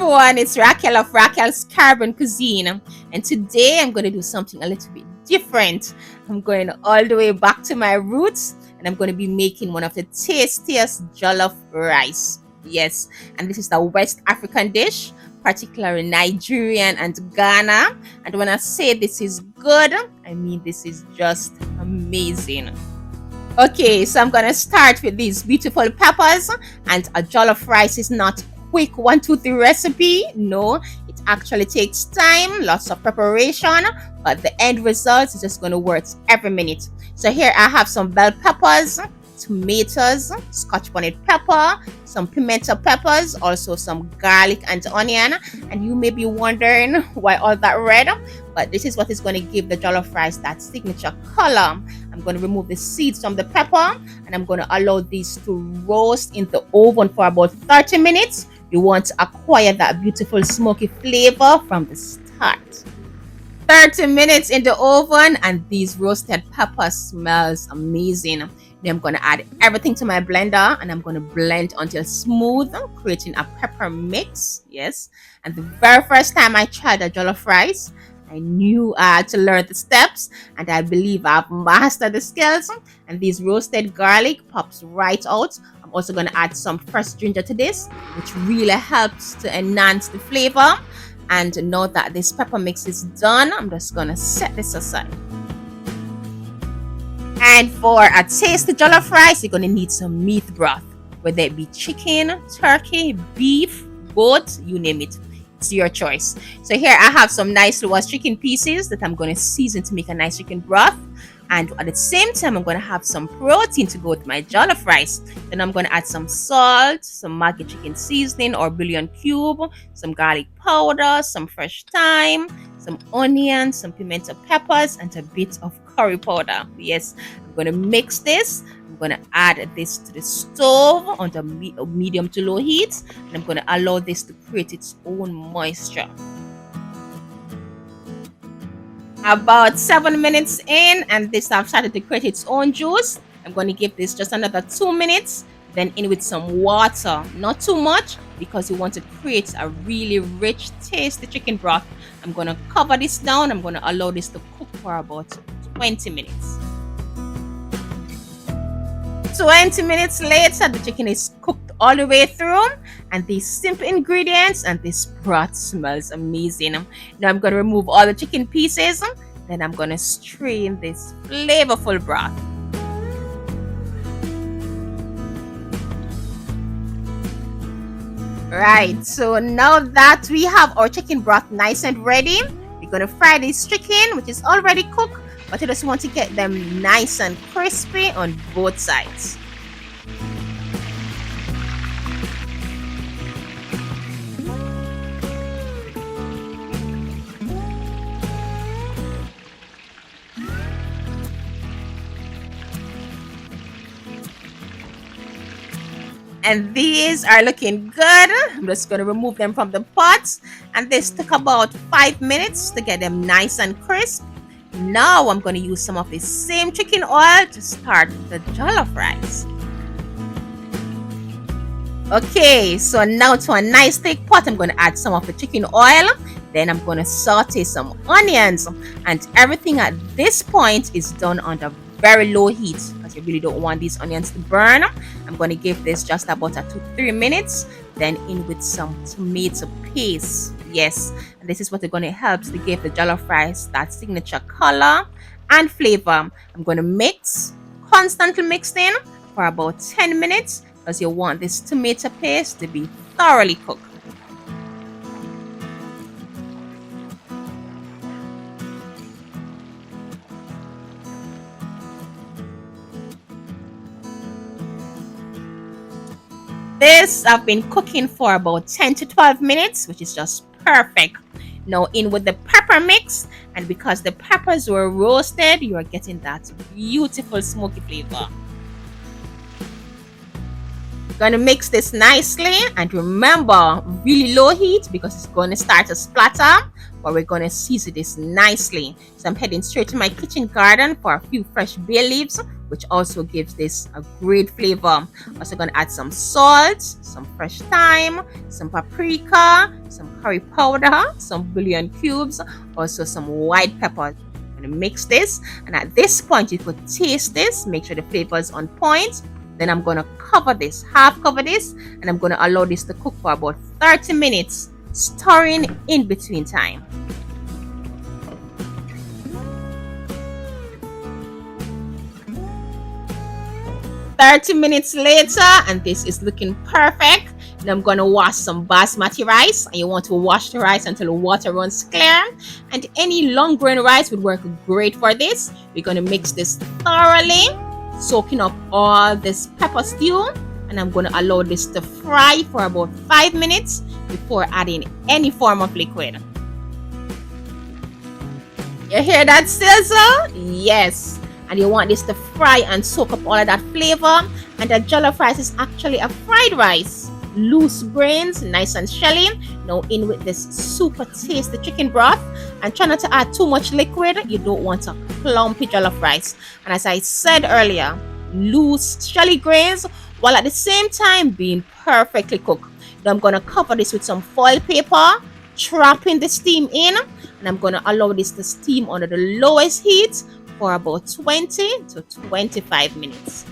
everyone, it's Raquel of Raquel's Caribbean Cuisine, and today I'm going to do something a little bit different. I'm going all the way back to my roots, and I'm going to be making one of the tastiest jollof rice. Yes, and this is the West African dish, particularly Nigerian and Ghana. And when I say this is good, I mean this is just amazing. Okay, so I'm gonna start with these beautiful peppers, and a jollof rice is not quick 1 2 3 recipe. No, it actually takes time, lots of preparation, but the end result is just gonna work every minute. So here I have some bell peppers, tomatoes, scotch bonnet pepper, some pimento peppers, also some garlic and onion. And you may be wondering why all that red, but this is what is going to give the jollof rice that signature color. I'm going to remove the seeds from the pepper, and I'm going to allow these to roast in the oven for about 30 minutes. You want to acquire that beautiful smoky flavor from the start. 30 minutes in the oven, and these roasted peppers smells amazing. Then I'm going to add everything to my blender, and I'm going to blend until smooth, creating a pepper mix. Yes, and the very first time I tried a jollof rice, I knew I had to learn the steps, and I believe I've mastered the skills. And this roasted garlic pops right out. I'm also going to add some fresh ginger to this, which really helps to enhance the flavor. And now that this pepper mix is done, I'm just going to set this aside. And for a tasty jollof rice, you're going to need some meat broth, whether it be chicken, turkey, beef, goat, you name it. It's your choice. So here I have some nice roast chicken pieces that I'm going to season to make a nice chicken broth. And at the same time, I'm going to have some protein to go with my jollof rice. Then I'm going to add some salt, some Maggi chicken seasoning or bouillon cube, some garlic powder, some fresh thyme, some onion, some pimento peppers, and a bit of curry powder. Yes, I'm going to mix this. I'm going to add this to the stove on the medium to low heat, and I'm going to allow this to create its own moisture. About 7 minutes in, and this have started to create its own juice. I'm going to give this just another 2 minutes, then in with some water, not too much, because you want to create a really rich, tasty chicken broth. I'm going to cover this down. I'm going to allow this to cook for about 20 minutes. 20 minutes later, the chicken is cooked all the way through, and these simple ingredients and this broth smells amazing. Now I'm going to remove all the chicken pieces, then I'm going to strain this flavorful broth. Right, so now that we have our chicken broth nice and ready, we're going to fry this chicken, which is already cooked, but I just want to get them nice and crispy on both sides. And these are looking good. I'm just going to remove them from the pot. And this took about 5 minutes to get them nice and crisp. Now I'm going to use some of the same chicken oil to start the jollof rice. Okay, so now to a nice thick pot, I'm going to add some of the chicken oil. Then I'm going to saute some onions. And everything at this point is done under very low heat, because you really don't want these onions to burn. I'm going to give this just about 2 to 3 minutes, then in with some tomato paste. Yes, and this is what is going to help to give the jollof rice that signature color and flavor. I'm going to mix, constantly mixing for about 10 minutes, because you want this tomato paste to be thoroughly cooked. This I've been cooking for about 10 to 12 minutes, which is just perfect. Now in with the pepper mix, and because the peppers were roasted, you are getting that beautiful smoky flavor. Gonna mix this nicely, and remember, really low heat because it's gonna start to splatter, but we're gonna season this nicely. So I'm heading straight to my kitchen garden for a few fresh bay leaves, which also gives this a great flavor. Also gonna add some salt, some fresh thyme, some paprika, some curry powder, some bouillon cubes, also some white pepper. I'm gonna mix this, and at this point you could taste this, make sure the flavor is on point. Then I'm gonna cover this, half cover this, and I'm gonna allow this to cook for about 30 minutes, stirring in between time. "30 minutes later, and this is looking perfect. And I'm gonna wash some basmati rice, and you want to wash the rice until the water runs clear. And any long grain rice would work great for this. We're gonna mix this thoroughly, soaking up all this pepper stew, and I'm going to allow this to fry for about 5 minutes before adding any form of liquid. You hear that sizzle? Yes. And you want this to fry and soak up all of that flavor. And the jollof rice is actually a fried rice. Loose grains, nice and shelly. Now in with this super tasty chicken broth, and try not to add too much liquid. You don't want a clumpy jollof rice. And as I said earlier, loose shelly grains while at the same time being perfectly cooked. Now I'm going to cover this with some foil paper, trapping the steam in, and I'm going to allow this to steam under the lowest heat for about 20 to 25 minutes.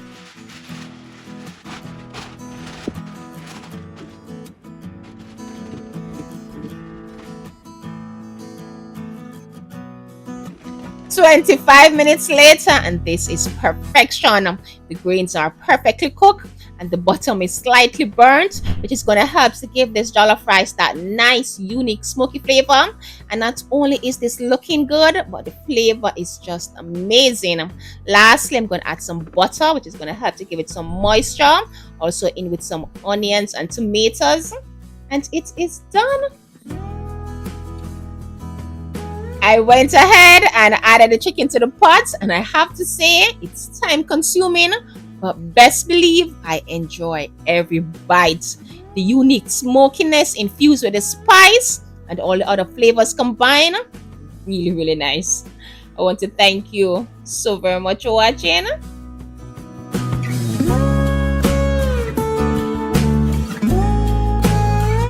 "25 minutes later, and this is perfection. The grains are perfectly cooked and the bottom is slightly burnt, which is going to help to give this jollof rice that nice, unique, smoky flavor. And not only is this looking good, but the flavor is just amazing. Lastly, I'm going to add some butter, which is going to help to give it some moisture. Also in with some onions and tomatoes. And it is done. I went ahead and added the chicken to the pot, and I have to say it's time consuming, but best believe I enjoy every bite. The unique smokiness infused with the spice and all the other flavors combined, really nice. I want to thank you so very much for watching.